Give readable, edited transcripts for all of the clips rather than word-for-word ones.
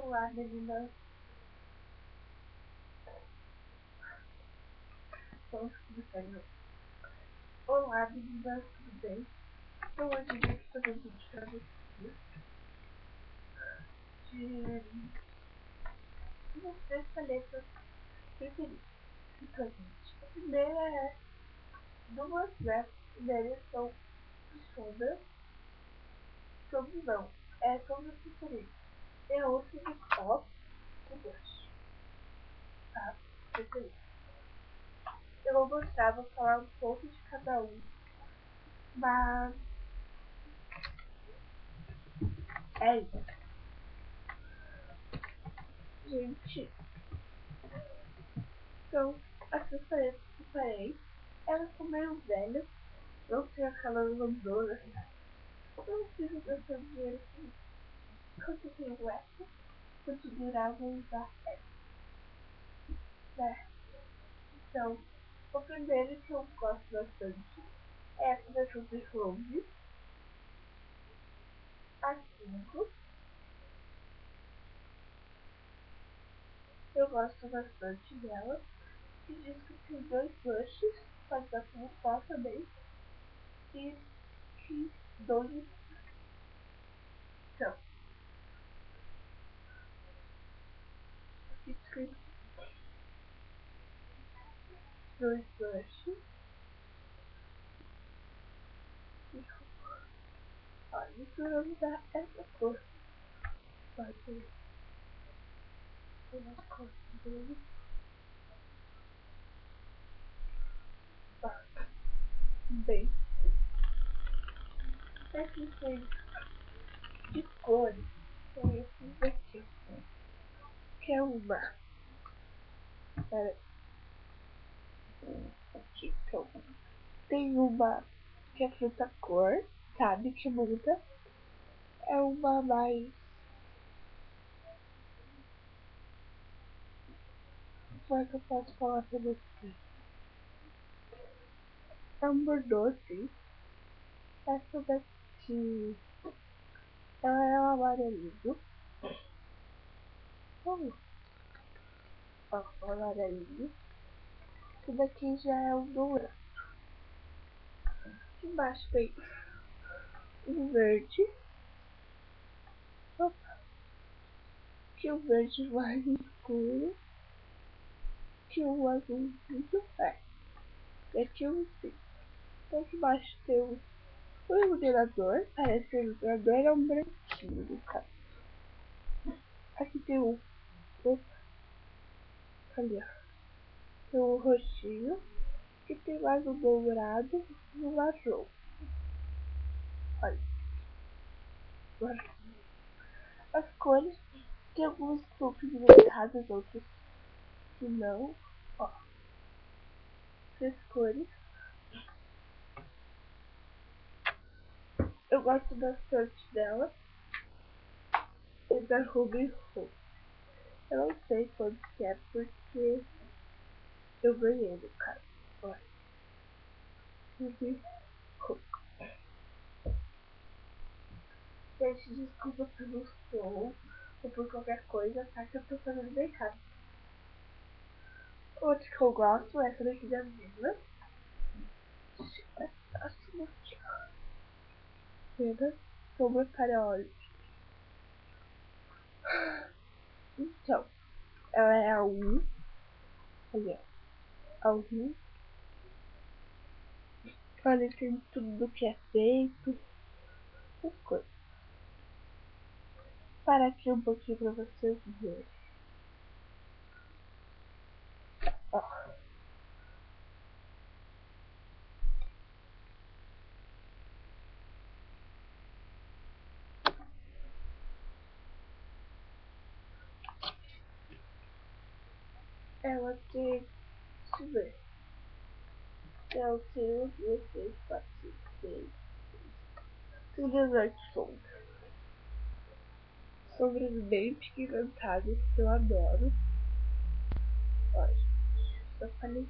Olá, meninas. Vamos começar de novo. Olá, meninas, tudo bem? Então, hoje eu vou fazer um vídeo pra vocês de minhas 3 paletas preferidas. Então, gente, a primeira é duas, né? A primeira são sombras. Sombras não, é sombras preferidas. E a outra é pó e blush. Tá? Preferido. Eu vou mostrar, vou falar um pouco de cada um. Mas é isso. Gente, então, essas paletas que eu separei, elas são meio velhas, não tem aquela lambona. Eu não preciso gastar dinheiro com quanto eu tenho essa, quanto durar, vou usar essa. Né? Então, o primeiro que eu gosto bastante é essa da Ruby Rose, a 5. Eu gosto bastante dela. Que diz que tem 2 blushes, pode dar como pó também. E que 12. Então, aqui escrito 2 blushes. Olha, isso eu vou usar essa cor. Pode ver a cor dele. Tá. Bem. Aqui tem de cores. Tem esses aqui. Que é uma. Pera aqui, então. Tem uma que é fruta cor, sabe? Que muda. É uma mais. Como é que eu posso falar pra você? É um bordô, assim. Essa daqui. Ela é um amarelinho. Ó, um amarelinho. Esse daqui já é um dourado. Aqui embaixo tem um verde. Opa. Aqui um verde mais escuro. Aqui um azulzinho. E aqui um cinza. Aqui embaixo tem um iluminador. Parece que o iluminador é um branquinho no caso. Aqui tem um. Opa. Ali, ó. Tem um roxinho. E tem mais um dourado e um marrom. Olha. Agora, as cores. Tem algumas que são pigmentadas, outras que não. Ó. 3 cores. Eu gosto bastante dela. E da Ruby Rose. Eu não sei quanto que é porque eu ganhei no caso. Olha. Ruby Rose. Gente, desculpa pelo som ou por qualquer coisa, tá? Que eu tô fazendo bem caro. Outra que eu gosto é essa daqui da Vila. Assim aqui, ó. Vila. Sombra para olhos. Então, ela é a 1. Olha, a 1. Olha, tem tudo do que é feito. Essas coisas. Para aqui um pouquinho pra vocês verem. Ó. Ela tem. Deixa eu ver. Ela tem 1, 2, 3, 4, 5, 6. Tem 18 sombras. Sombras bem pigmentadas que eu adoro. Olha, essa paletinha.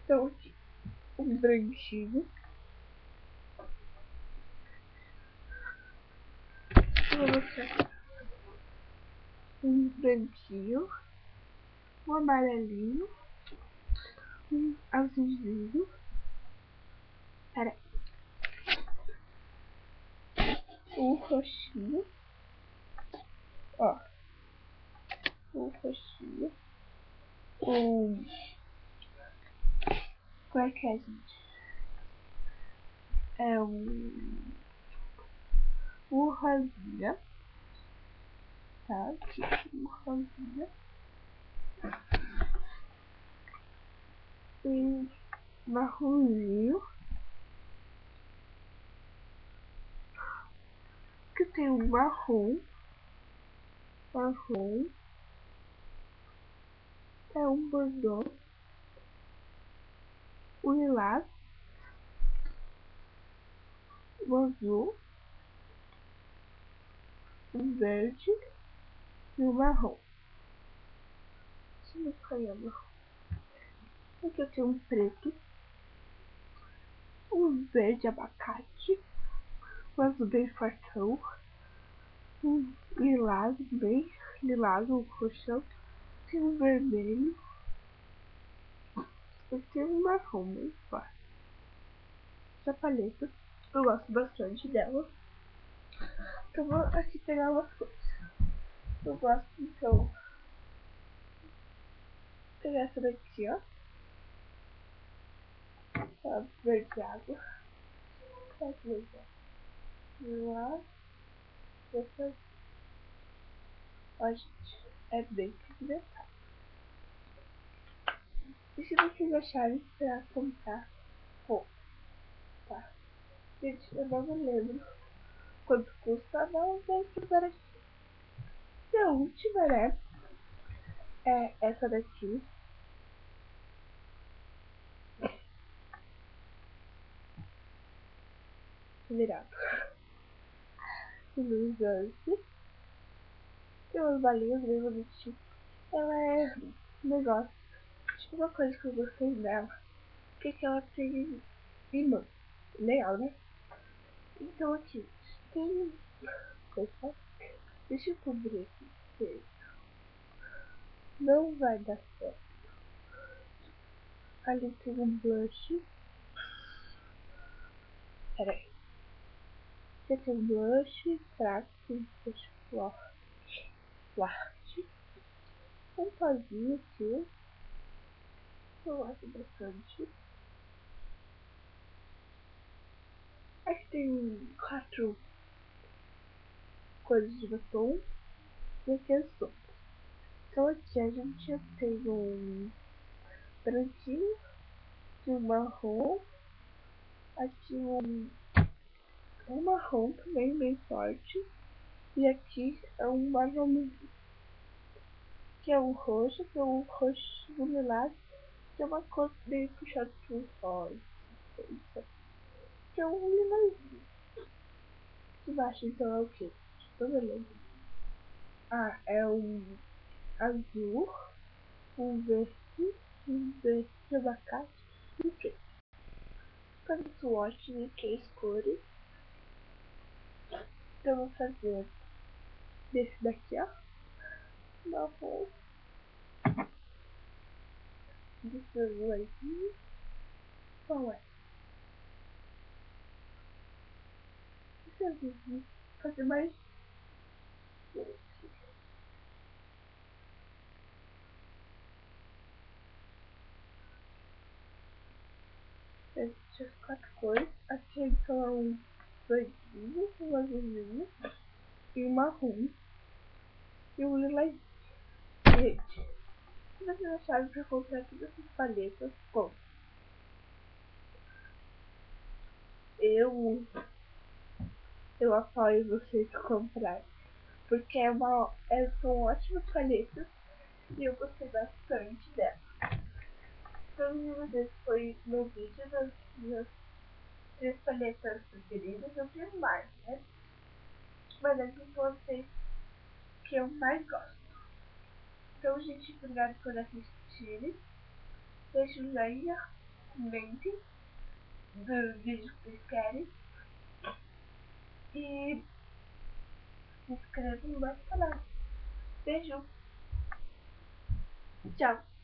Então aqui, um branquinho. Eu vou mostrar aqui. um branquinho, um amarelinho, um azulzinho. Pera aí. Um roxinho. Ó. Um roxinho. Um... Como é que é, gente? É um rosinha. Tá? Aqui, um rosinha. Um marronzinho. Que tem um marrom. Marrom. É um bordô. Um lilás. Um azul. Um verde. E um marrom. Deixa eu escolher marrom. Aqui eu tenho um preto. Um verde abacate. Um azul bem fortão. Um lilás bem lilás, um roxão. Tem um vermelho. E tem um marrom bem forte. Essa paleta, eu gosto bastante dela. Então vou aqui pegar umas coisas. Eu gosto, então, pegar essa daqui, ó. Essa verde água. Essa verde água. Lá. Essa. Ó, gente, é bem pigmentado. E se vocês acharem pra comprar roupa, tá? Gente, eu não me lembro quanto custa, não vou estudar aqui. E a última, né? É essa daqui. Virado. Iluminante. Tem umas balinhas bem bonitinhas. Ela é um negócio. Tipo, uma coisa que eu gostei dela. Que ela tem imã. Legal, né? Então aqui, tem coisa. Deixa eu cobrir aqui. Porque não vai dar certo. Ali tem um blush. Pera aí. Aqui tem um blush fraco. Tem blush forte. Um pozinho aqui. Eu gosto bastante. Aqui tem 4 cores de batom. E aqui é só. Então aqui a gente já tem um branquinho. Aqui um marrom. Aqui um marrom também bem forte. E aqui é um marrom. Que é um roxo, que é um roxo lilás. Que é uma cor bem puxada pro rosa. Que é um lilazinho. De baixo então é o que? Tô beleza. Ah, é um azul, um verde de abacate e preto. Para o swatch de 3 cores. Eu vou fazer desse daqui, ó. Marrom. Desse azul aqui. Qual é? Esse azulzinho. Vou fazer mais esse. Essas 4 cores. Aqui então é um verdinho, um azulzinho e um marrom. E um lilazinho. Gente, se vocês acharem pra comprar todas essas paletas, bom, eu apoio vocês a comprar. Porque são ótimas paletas e eu gostei bastante dela. Então, esse foi meu vídeo das minhas 3 paletas preferidas. Eu tenho mais, né? Mas essas são as 3 que eu mais gosto. Então, gente, obrigada por assistirem. Deixe um joinha, comentem do vídeo que vocês querem. E se inscrevam no nosso canal. Beijo. Tchau.